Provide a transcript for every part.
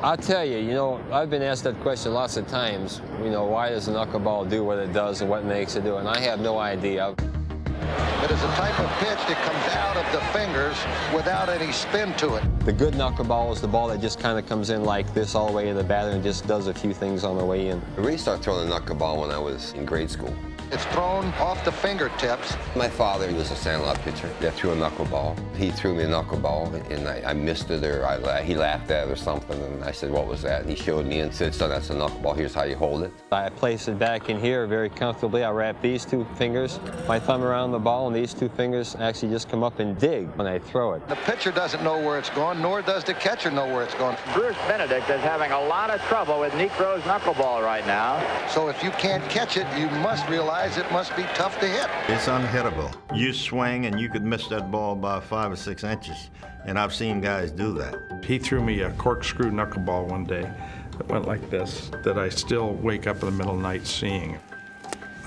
I'll tell you, I've been asked that question lots of times. Why does a knuckleball do what it does and what makes it do it? And I have no idea. It is a type of pitch that comes out of the fingers without any spin to it. The good knuckleball is the ball that just kind of comes in like this all the way in the batter and just does a few things on the way in. I really started throwing a knuckleball when I was in grade school. It's thrown off the fingertips. My father was a sandlot pitcher that threw a knuckleball. He threw me a knuckleball, and I missed it, or he laughed at it or something, and I said, what was that? And he showed me and said, son, that's a knuckleball. Here's how you hold it. I place it back in here very comfortably. I wrap these two fingers, my thumb around the ball, and these two fingers actually just come up and dig when I throw it. The pitcher doesn't know where it's going, nor does the catcher know where it's going. Bruce Benedict is having a lot of trouble with Niekro's knuckleball right now. So if you can't catch it, you must realize it must be tough to hit. It's unhittable. You swing and you could miss that ball by 5 or 6 inches, and I've seen guys do that. He threw me a corkscrew knuckleball one day that went like this, that I still wake up in the middle of the night seeing.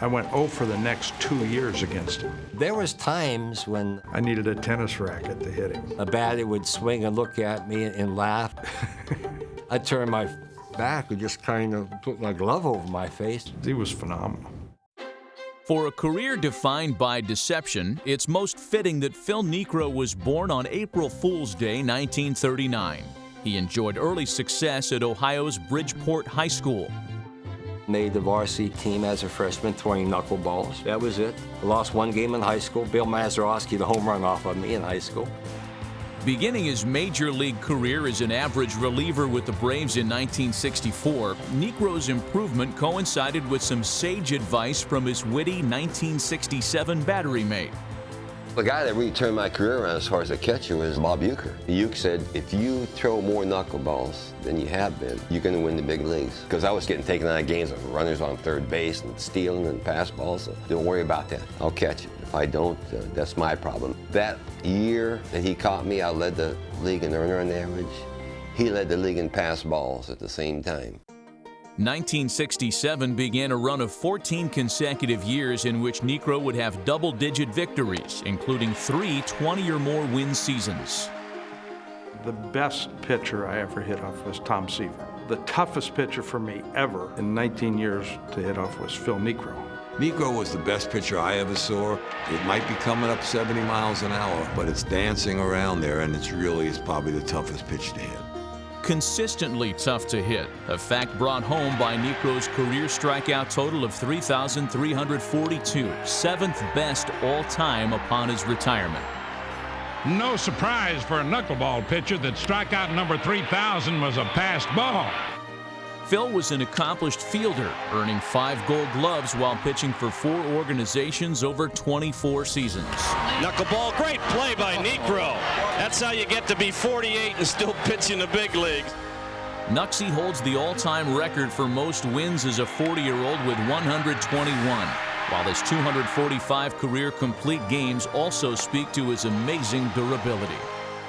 I went 0 for the next 2 years against him. There was times when I needed a tennis racket to hit him. a batter would swing and look at me and laugh. I'd turn my back and just kind of put my glove over my face. He was phenomenal. For a career defined by deception, it's most fitting that Phil Niekro was born on April Fool's Day, 1939. He enjoyed early success at Ohio's Bridgeport High School. Made the varsity team as a freshman throwing knuckleballs. That was it. I lost one game in high school. Bill Mazeroski, the home run off of me in high school. Beginning his major league career as an average reliever with the Braves in 1964, Niekro's improvement coincided with some sage advice from his witty 1967 battery mate. The guy that really turned my career around as far as a catcher was Bob Uecker. Uecker said, if you throw more knuckleballs than you have been, you're going to win the big leagues. Because I was getting taken out of games with runners on third base and stealing and pass balls. So don't worry about that. I'll catch it. If I don't, that's my problem. That year that he caught me, I led the league in earned average. He led the league in pass balls at the same time. 1967 began a run of 14 consecutive years in which Niekro would have double-digit victories, including 3 20 or more win seasons. The best pitcher I ever hit off was Tom Seaver. The toughest pitcher for me ever in 19 years to hit off was Phil Niekro. Niekro was the best pitcher I ever saw. It might be coming up 70 miles an hour, but it's dancing around there, and it's probably the toughest pitch to hit. Consistently tough to hit, a fact brought home by Niekro's career strikeout total of 3,342, 7th best all-time upon his retirement. No surprise for a knuckleball pitcher that strikeout number 3,000 was a passed ball. Phil was an accomplished fielder, earning 5 Gold Gloves while pitching for 4 organizations over 24 seasons. Knuckleball, great play by Niekro. That's how you get to be 48 and still pitch in the big leagues. Nuxie holds the all-time record for most wins as a 40-year-old with 121, while his 245 career complete games also speak to his amazing durability.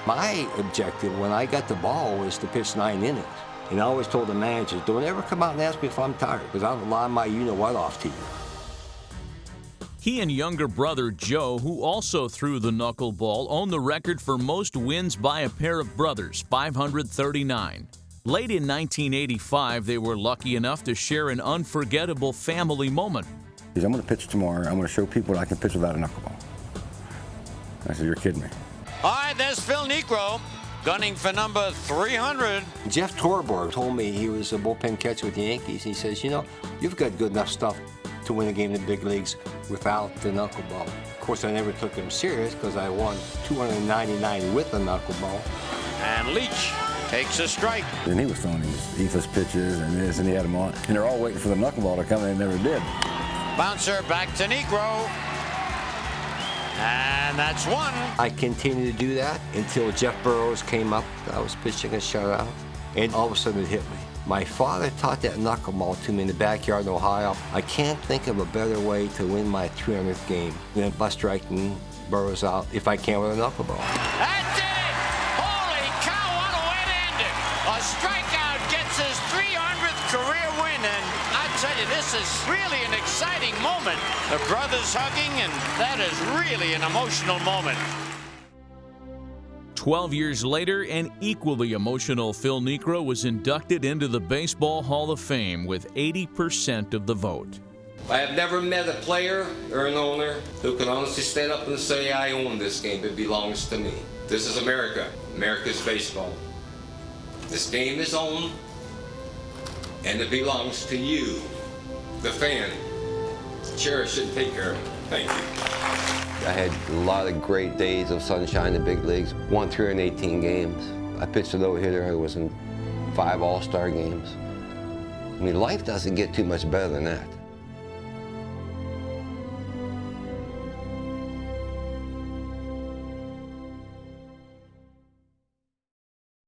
My objective when I got the ball was to pitch 9 innings. And I always told the managers, don't ever come out and ask me if I'm tired, because I'll lie my you-know-what off to you. He and younger brother Joe, who also threw the knuckleball, own the record for most wins by a pair of brothers, 539. Late in 1985, they were lucky enough to share an unforgettable family moment. I'm going to pitch tomorrow. I'm going to show people that I can pitch without a knuckleball. I said, you're kidding me. All right, there's Phil Niekro, gunning for number 300. Jeff Torborg told me he was a bullpen catcher with the Yankees. He says, you've got good enough stuff to win a game in the big leagues without the knuckleball. Of course, I never took him serious because I won 299 with the knuckleball. And Leach takes a strike. And he was throwing these ethos pitches and this, and he had them on. And they're all waiting for the knuckleball to come, and they never did. Bouncer back to Niekro. And that's one. I continued to do that until Jeff Burroughs came up. I was pitching a shutout, and all of a sudden it hit me. My father taught that knuckleball to me in the backyard in Ohio. I can't think of a better way to win my 300th game than by striking Burroughs out if I can with a knuckleball. That's it! Holy cow, what a way to end it! A strikeout gets his 300th career win, and I tell you, this is really an exciting moment. The brothers hugging, and that is really an emotional moment. 12 years later, an equally emotional Phil Niekro was inducted into the Baseball Hall of Fame with 80% of the vote. I have never met a player or an owner who can honestly stand up and say, I own this game, it belongs to me. This is America, America's baseball. This game is owned, and it belongs to you, the fan. Cherish it and take care of it. Thank you. I had a lot of great days of sunshine in the big leagues. Won 318 games. I pitched a no-hitter. I was in 5 All-Star games. I mean, life doesn't get too much better than that.